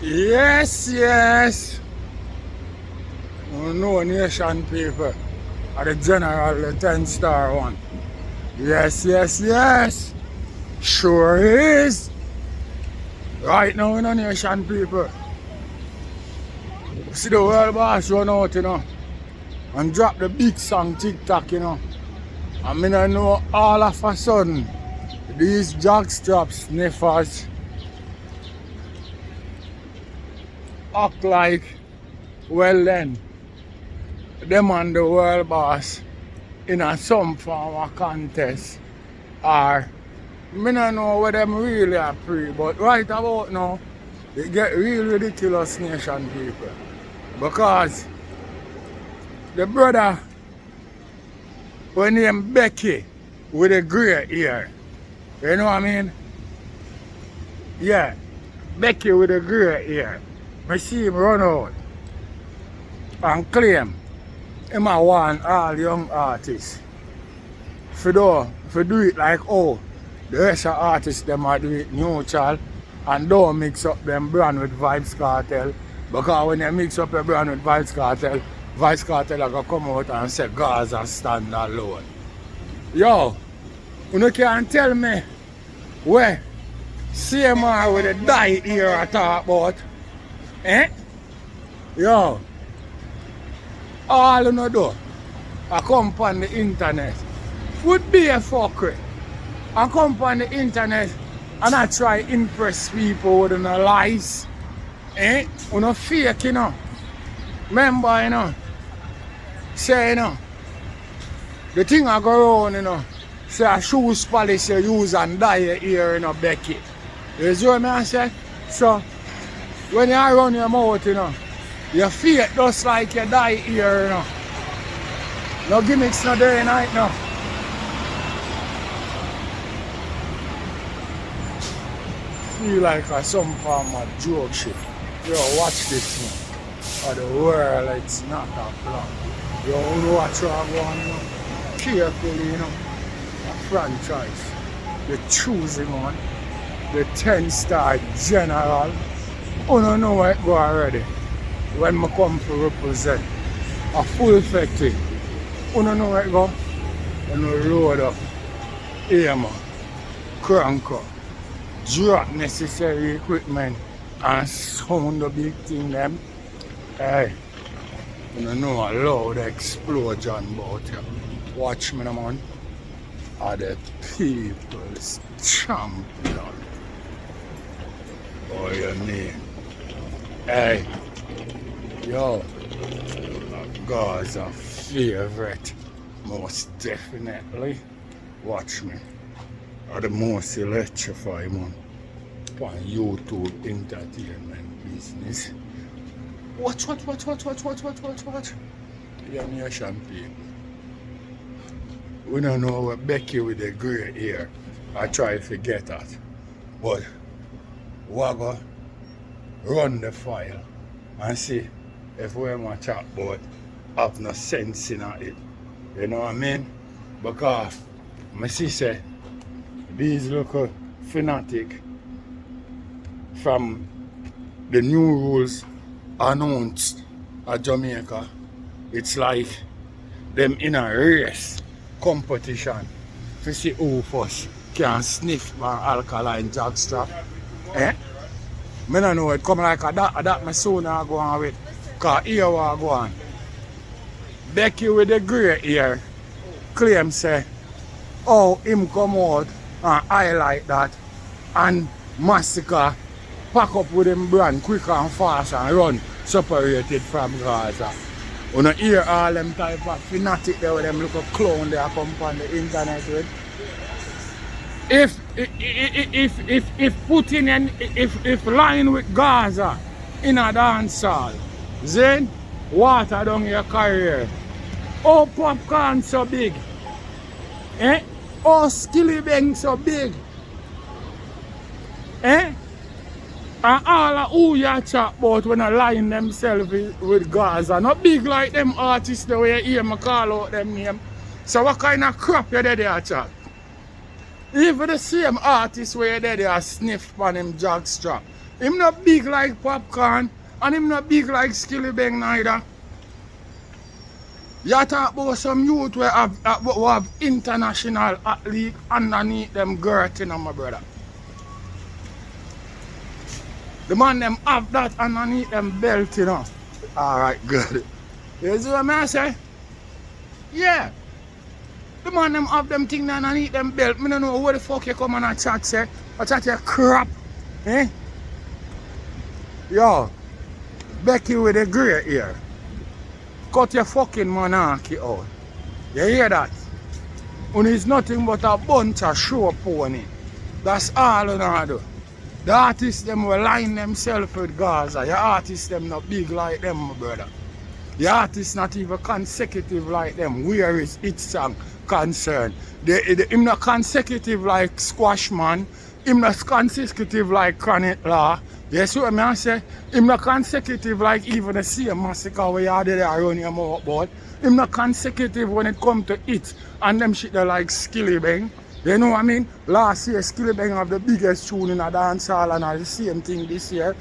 Yes, yes. No nation people. Are the general, the 10-star one. Yes, yes, yes. Sure is. Right now, in the nation people. See the world boss run out, and drop the big song TikTok, And me not know all of a sudden, these jockstrap sniffers act like, well then, them and the world boss in some form of contest, or me not know what them really are pre, but right about now, it get real ridiculous, nation people, because the brother when named Becky with a grey hair, you know what I mean? Yeah, Becky with a grey hair. I see him run out and claim him a want all young artists for do it like the rest of artists them are do it neutral and don't mix up them brand with Vybz Kartel, because when they mix up a brand with Vybz Kartel are gonna come out and say Gaza stand alone. Yo, you can't tell me where CMR with a dye here I talk about. Eh? Yo, all you know do, I come on the internet, would be a fuckery. I come on the internet and I try impress people with no lies. Eh? You know fake, Remember, say, the thing I go around, say a shoes polish you use and dye your ear, Becky. You see what I say? So, when you run your mouth, your feet just like you dye ear, No gimmicks no day and night, Feel like some form of joke shit. Yo, watch this, man. The world, it's not a plan. You watch what going on, carefully, a franchise. You're choosing one, the 10-star general. You don't know where it go already. When I come to represent a full factory, you don't know where it go. You load up, aim, crank up, drop necessary equipment, and sound the big thing them. Hey. You know a loud explosion about you. Watch me, man. Are the people's champion. Oh, your name. Hey. Yo. Gaza favorite. Most definitely. Watch me. Are the most electrifying man. On YouTube entertainment business. Watch. Your nation people. We don't know what Becky with the grey hair. I try to forget that. But we go run the file and see if we want to chat about have no sense in it. You know what I mean? Because my sister, these local fanatic from the new rules announced at Jamaica, it's like them in a race competition to see who first can sniff my alkaline jockstrap. Eh? I don't know it come like that my son are going with, because here we are going. Becky with the grey hair claim say, him come out and highlight that and massacre pack up with them brand quick and fast and run separated from Gaza. You know hear all them type of fanatic there with them little clown they come on the internet with. If Putin and if lying with Gaza in a dance hall, then water down your career. Oh popcorn so big. Eh? Oh skilly bang so big. Eh? And all of who you chat about when they line themselves with Gaza. Not big like them artists the way you hear me call out them name. So what kind of crap you there chat? Even the same artists where they sniff on them jockstrap. Him not big like Popcorn, and him not big like Skilly Bang neither. You talk about some youth who have international athlete underneath them girt, you know, my brother. The man them have that underneath them belt, you know. Alright, good. You see what I say? Yeah. The man them have them thing underneath them belt. I don't know where the fuck you come on and chat say. I chat your crap. Eh? Yo. Becky with the grey hair. Cut your fucking monarchy out. You hear that? And it's nothing but a bunch of show pony. That's all you know do. The artists them will line themselves with Gaza. Your artists them not big like them, my brother. The artists not even consecutive like them. Where is its song concerned? Him not consecutive like Squash Man. Him not consecutive like Chronic Law. You see what I say? Him not consecutive like even the same massacre where you did around your mouth about. Him not consecutive when it come to it. And them shit they like Skilly Bang. You know what I mean? Last year Skilly Bang have the biggest tune in a dance hall and the same thing this year.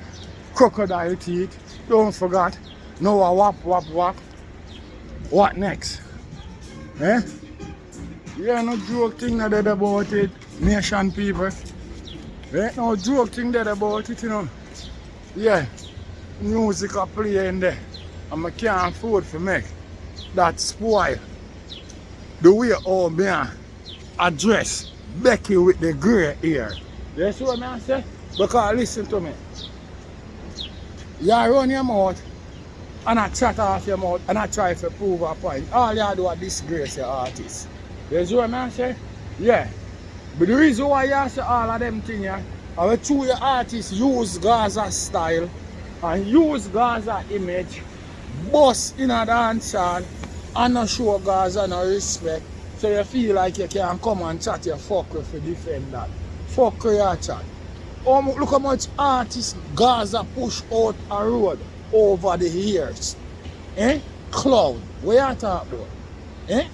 Crocodile Teeth. Don't forget. No a wap wap wap. What next? Eh? Yeah, no joke thing that about it. Nation people. Ain't no joke thing that about it, you know. Yeah. Music a play in there. And I can't afford to make that spoil the way how me address Becky with the grey hair. You see what I say? Because listen to me. You run your mouth and I chat off your mouth and I try to prove a point. All you do is disgrace your artist. You see what I say? Yeah. But the reason why you say all of them things here, are two your artists use Gaza style and use Gaza image, bust in a dance hall and not show Gaza no respect. So you feel like you can come and chat your fuck with to defend that. Fuck your chat. Look how much artists Gaza push out a road over the years. Eh? Clown. What you talk about? Eh?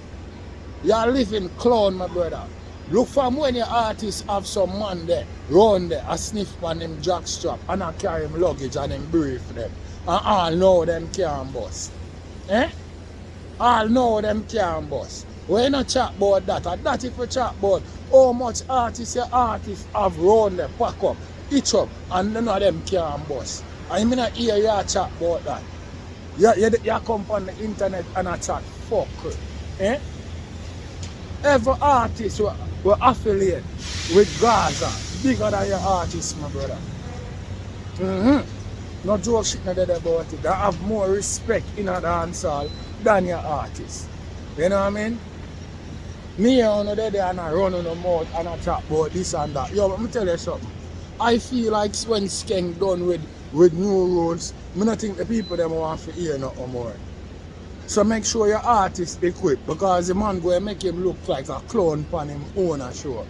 You live in clown, my brother. Look from when your artists have some man there, run there, a sniff on them jockstrap, and I carry them luggage and them brief them. And all know them can't bust. Eh? All know them can't bust. We not chat about that. And that if we chat about how much artists your artists have run there, pack up, each up, and none of them can't bust. I mean, I hear you chat about that. You come on the internet and I chat, fuck. Eh? Every artist will affiliate with Gaza bigger than your artist, my brother. No joke shit not dead about it. They have more respect in a dancehall than your artist. You know what I mean? Me and you there and I run on the mouth and I chat about this and that. Yo, let me tell you something. I feel like when Skeng done with new rules, I don't think the people them want to hear no more. So make sure your artist equipped because the man go and make him look like a clown on him own a show.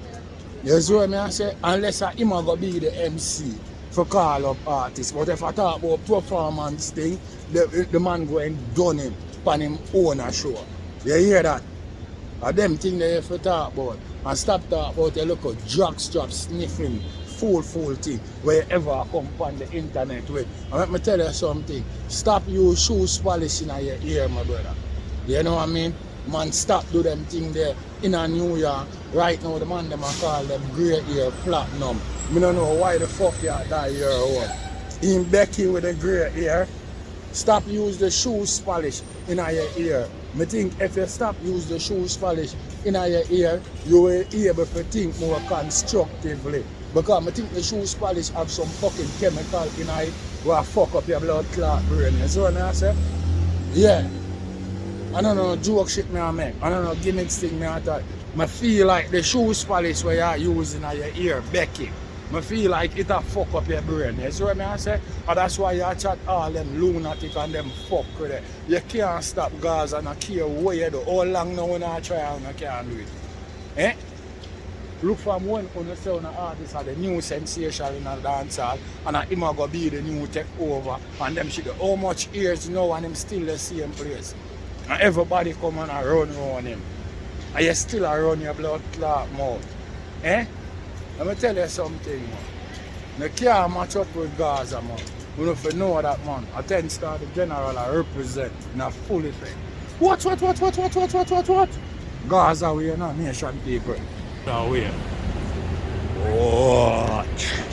You see what I say? Unless him go be the MC for call up artists. But if I talk about performance thing, the man go and done him on him own a show. You hear that? And them thing they have to talk about. And stop talking about a look at jockstrap sniffing fool thing wherever come on the internet with. And let me tell you something. Stop use shoes polish in your ear, my brother. You know what I mean? Man, stop do them thing there in a New York. Right now the man them a call them grey hair platinum. I don't know why the fuck you that year or what. In Becky with the grey hair. Stop use the shoes polish in your ear. I think if you stop use the shoes polish in your ear, you will be able to think more constructively. Because I think the shoes polish have some fucking chemical in it will fuck up your blood clot brain. You see what I say? Yeah. I don't know joke shit me I make. I don't know gimmicks thing me I talk. I feel like the shoes polish where you use in your ear, Becky. I feel like it a fuck up your brain. You see what I say? And that's why you chat all them lunatic and them fuck with it. You can't stop Gaza and I care what you do. How long now when I try and I can't do it? Eh? Look from when you say an artist are the new sensation in a dancehall and him going to be the new takeover and them shit. How much years now and him still the same place? And everybody come and run around him. And you still run your blood clot mouth. Eh? Let me tell you something, man. They can't match up with Gaza, man. We don't know that, man. A 10-star the general I represent in a full effect. What? Gaza, we are not nation people. Now we are. What?